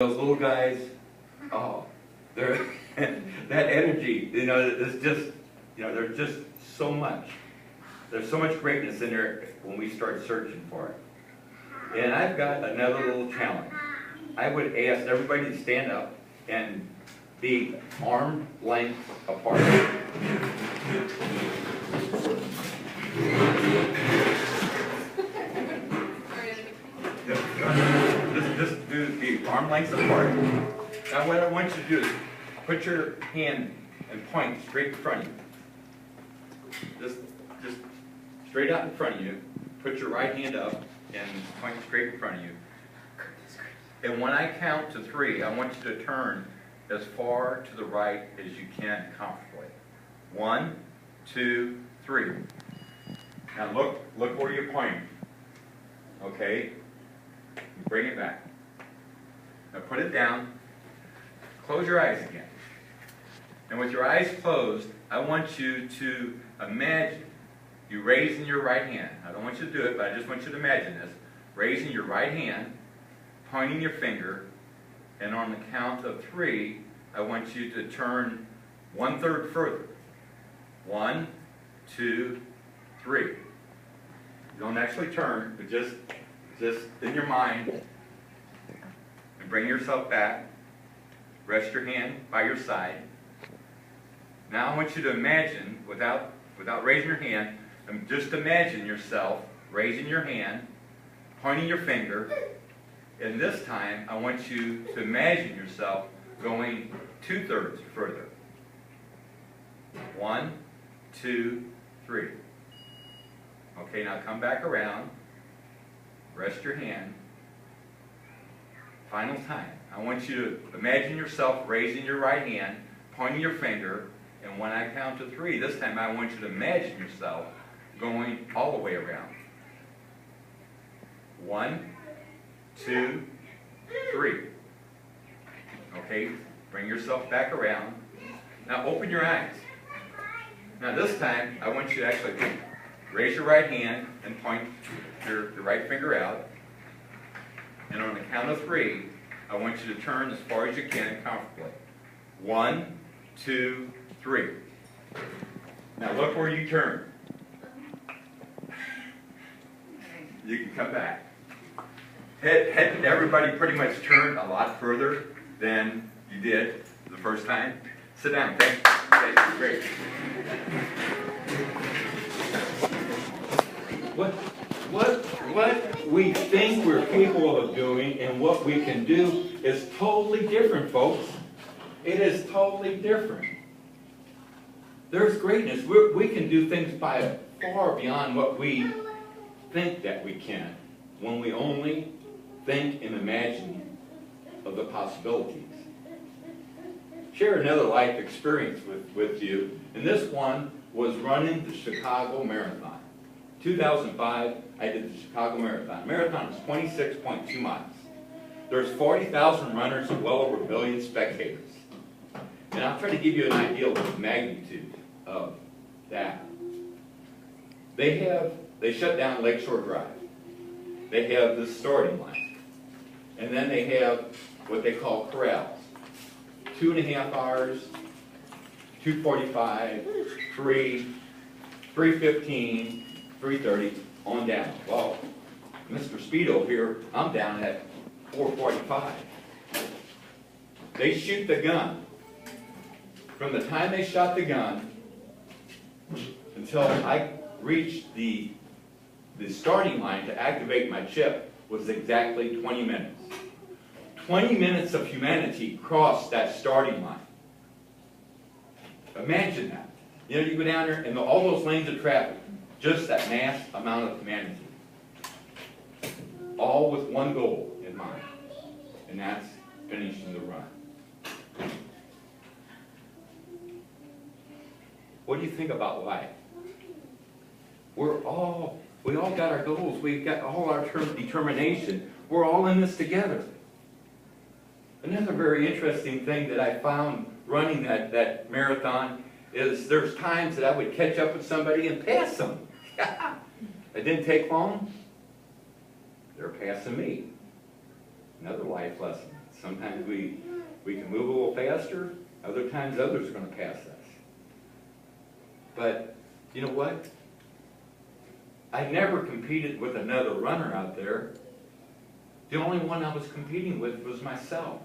Those little guys, oh, they're that energy, it's just, there's just so much. There's so much greatness in there when we start searching for it. And I've got another little challenge. I would ask everybody to stand up and be arm length apart. Just do the arm lengths apart. Now what I want you to do is put your hand and point straight in front of you. Just straight out in front of you. Put your right hand up and point straight in front of you. And when I count to 3, I want you to turn as far to the right as you can comfortably. 1, 2, 3. Now look where you're pointing. Okay? Bring it back. Now put it down. Close your eyes again. And with your eyes closed, I want you to imagine you raising your right hand. I don't want you to do it, but I just want you to imagine this. Raising your right hand, pointing your finger, and on the count of 3, I want you to turn 1/3 further. 1, 2, 3. You don't actually turn, but just in your mind, and bring yourself back. Rest your hand by your side. Now I want you to imagine, without raising your hand, just imagine yourself raising your hand, pointing your finger, and this time I want you to imagine yourself going 2/3 further. 1, 2, 3. Okay, now come back around. Rest your hand. Final time. I want you to imagine yourself raising your right hand, pointing your finger, and when I count to 3, this time I want you to imagine yourself going all the way around. 1, 2, 3. Okay, bring yourself back around. Now open your eyes. Now this time I want you to actually raise your right hand and point your right finger out. And on the count of 3, I want you to turn as far as you can comfortably. 1, 2, 3. Now look where you turn. You can come back. Had everybody pretty much turned a lot further than you did the first time? Sit down. Thank you. Thank you. Great. What we think we're capable of doing and what we can do is totally different, folks. It is totally different. There's greatness. We can do things by far beyond what we think that we can when we only think and imagine of the possibilities. Share another life experience with you, and this one was running the Chicago Marathon. 2005, I did the Chicago Marathon. Marathon is 26.2 miles. There's 40,000 runners and well over 1 million spectators. And I'll try to give you an idea of the magnitude of that. They shut down Lakeshore Drive. They have the starting line. And then they have what they call corrals. 2.5 hours, 2:45, 3, 3:15, 3:30, on down. Well, Mr. Speedo here, I'm down at 4:45. They shoot the gun. From the time they shot the gun until I reached the starting line to activate my chip was exactly 20 minutes. 20 minutes of humanity crossed that starting line. Imagine that. You go down there and all those lanes of traffic, just that mass amount of humanity. All with one goal in mind, and that's finishing the run. What do you think about life? We all got our goals. We've got all our determination. We're all in this together. Another very interesting thing that I found running that marathon is there's times that I would catch up with somebody and pass them. It didn't take long. They're passing me. Another life lesson. Sometimes we can move a little faster, other times others are going to pass us. But you know what? I never competed with another runner out there. The only one I was competing with was myself.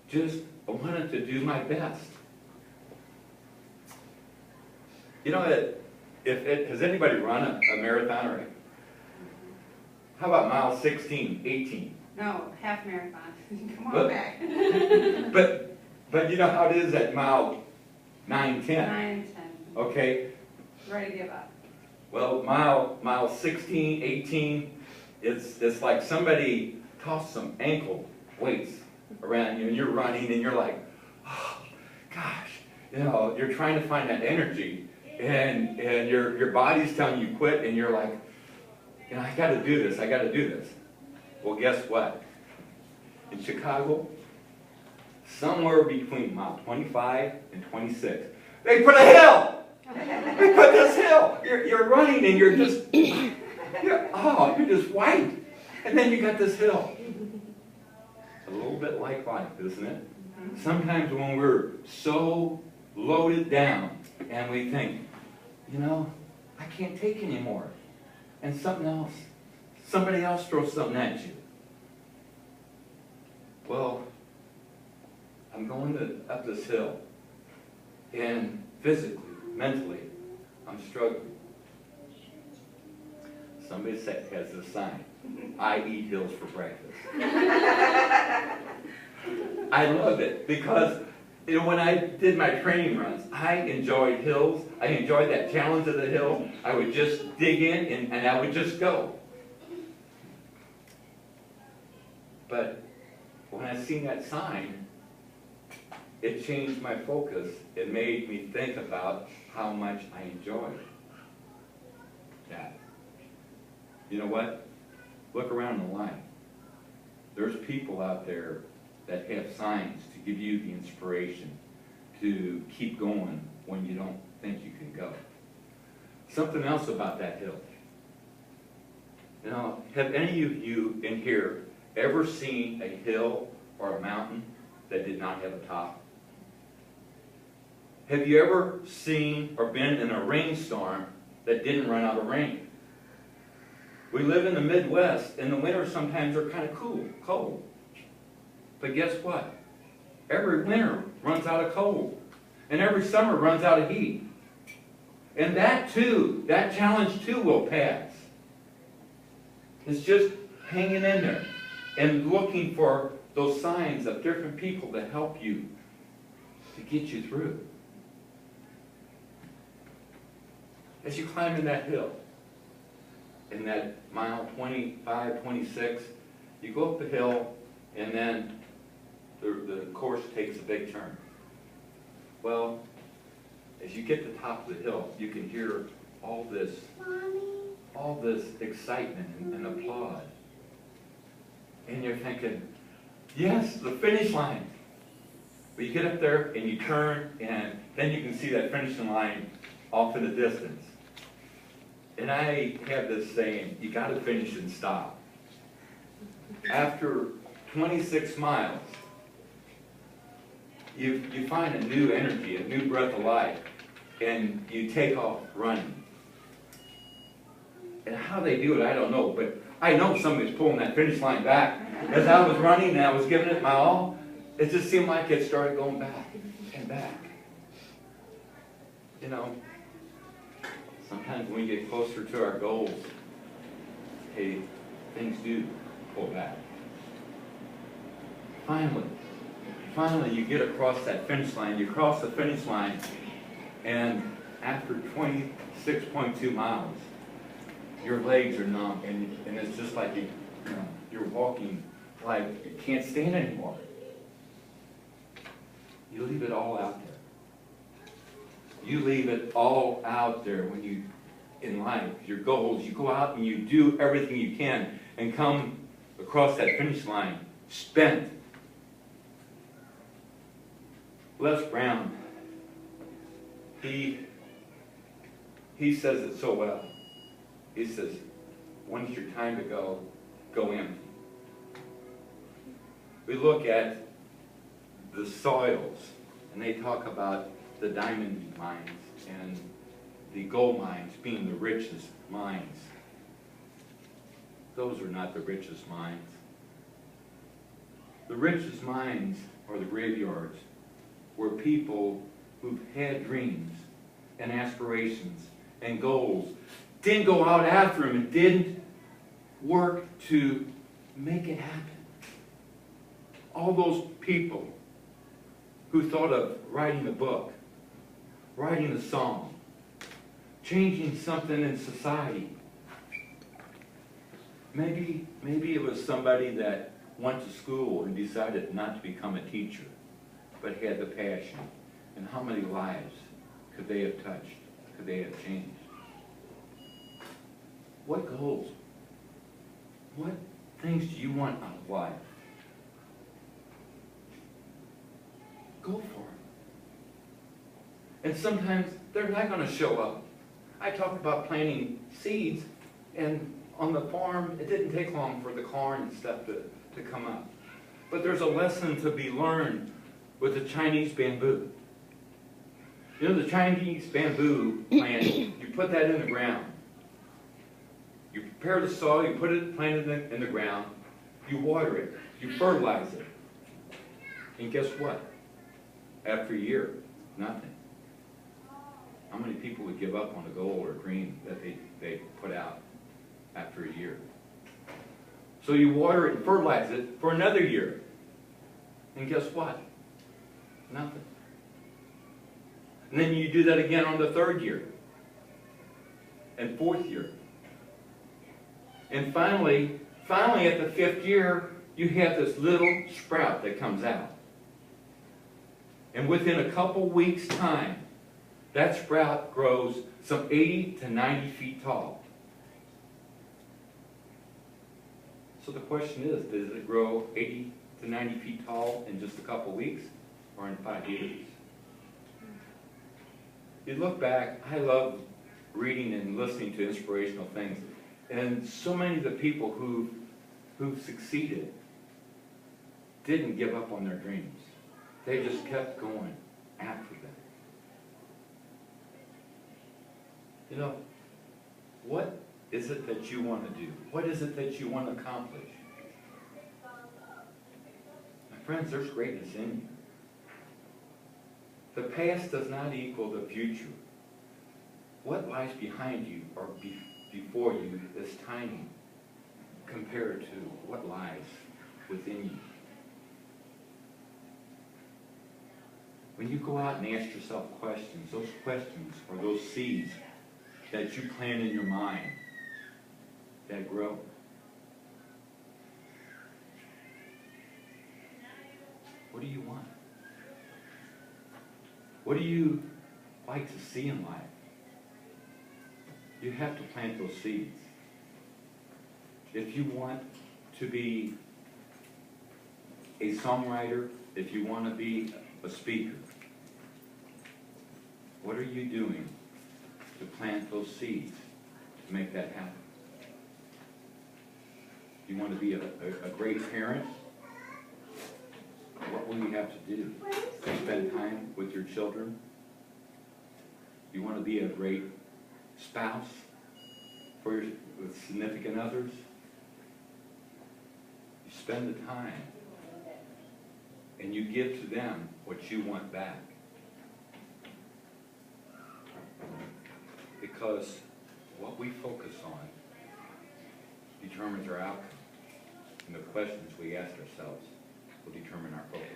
Just I wanted to do my best. You know, has anybody run a marathon or how about mile 16, 18? No, half marathon. Come on But- back. But you know how it is at mile 9, 10? 9 and 10. Okay, Ready to give up. well, mile 16, 18, it's like somebody tossed some ankle weights around you and you're running and you're like, oh, gosh, you know, you're trying to find that energy and your body's telling you quit and you're like, you know, I got to do this, I got to do this. Well, guess what? In Chicago, somewhere between mile 25 and 26, they put a hill! They put this hill! You're running and you're just, you're just white. And then you got this hill. A little bit like life, isn't it? Sometimes when we're so loaded down and we think, you know, I can't take anymore. And somebody else throws something at you. Well, I'm going up this hill, and physically, mentally, I'm struggling. Somebody has this sign, I eat hills for breakfast. I love it because you know, when I did my training runs, I enjoyed hills. I enjoyed that challenge of the hill. I would just dig in and I would just go. But when I seen that sign, it changed my focus. It made me think about how much I enjoyed that. You know what? Look around the line. There's people out there that have signs to give you the inspiration to keep going when you don't think you can go. Something else about that hill. You know, have any of you in here ever seen a hill or a mountain that did not have a top? Have you ever seen or been in a rainstorm that didn't run out of rain? We live in the Midwest, and the winters sometimes are kind of cold. But guess what? Every winter runs out of cold. And every summer runs out of heat. And that too, that challenge too will pass. It's just hanging in there and looking for those signs of different people that help you to get you through. As you climb in that hill, in that mile 25, 26, you go up the hill and then the course takes a big turn. Well, as you get to the top of the hill, you can hear all this excitement and applaud. And you're thinking, yes, the finish line. But you get up there and you turn and then you can see that finishing line off in the distance. And I have this saying, you got to finish and stop. After 26 miles, you find a new energy, a new breath of life, and you take off running. And how they do it, I don't know, but I know somebody's pulling that finish line back. As I was running and I was giving it my all, it just seemed like it started going back and back. You know, sometimes when we get closer to our goals, hey, things do pull back. Finally, you get across that finish line. You cross the finish line, and after 26.2 miles, your legs are numb, and it's just like you're walking like you can't stand anymore. You leave it all out there. You leave it all out there when you, in life, your goals, you go out and you do everything you can and come across that finish line spent. Les Brown, he says it so well. He says, when it's your time to go, go empty. We look at the soils, and they talk about the diamond mines and the gold mines being the richest mines. Those are not the richest mines. The richest mines are the graveyards, where people who've had dreams and aspirations and goals didn't go out after them and didn't work to make it happen. All those people who thought of writing a book, writing a song, changing something in society. Maybe it was somebody that went to school and decided not to become a teacher, but had the passion. And how many lives could they have touched? Could they have changed? What goals? What things do you want out of life? Go for it. And sometimes they're not going to show up. I talked about planting seeds, and on the farm, it didn't take long for the corn and stuff to come up. But there's a lesson to be learned with the Chinese bamboo. You know, the Chinese bamboo plant, you put that in the ground. You prepare the soil, you plant it in the ground, you water it, you fertilize it. And guess what? After a year, nothing. How many people would give up on a goal or dream that they put out after a year? So you water it and fertilize it for another year. And guess what? Nothing. And then you do that again on the third year. And fourth year. And finally at the fifth year, you have this little sprout that comes out. And within a couple weeks' time, that sprout grows some 80 to 90 feet tall. So the question is, does it grow 80 to 90 feet tall in just a couple weeks or in 5 years? You look back, I love reading and listening to inspirational things. And so many of the people who've succeeded didn't give up on their dreams. They just kept going after them. You know, what is it that you want to do? What is it that you want to accomplish? My friends, there's greatness in you. The past does not equal the future. What lies behind you or before you is tiny compared to what lies within you. When you go out and ask yourself questions, those questions are those seeds that you plant in your mind that grow. What do you want? What do you like to see in life? You have to plant those seeds. If you want to be a songwriter, if you want to be a speaker, what are you doing to plant those seeds to make that happen? You want to be a great parent? What will you have to do? Spend time with your children? You want to be a great spouse with significant others? You spend the time and you give to them what you want back. Because what we focus on determines our outcome. And the questions we ask ourselves will determine our focus.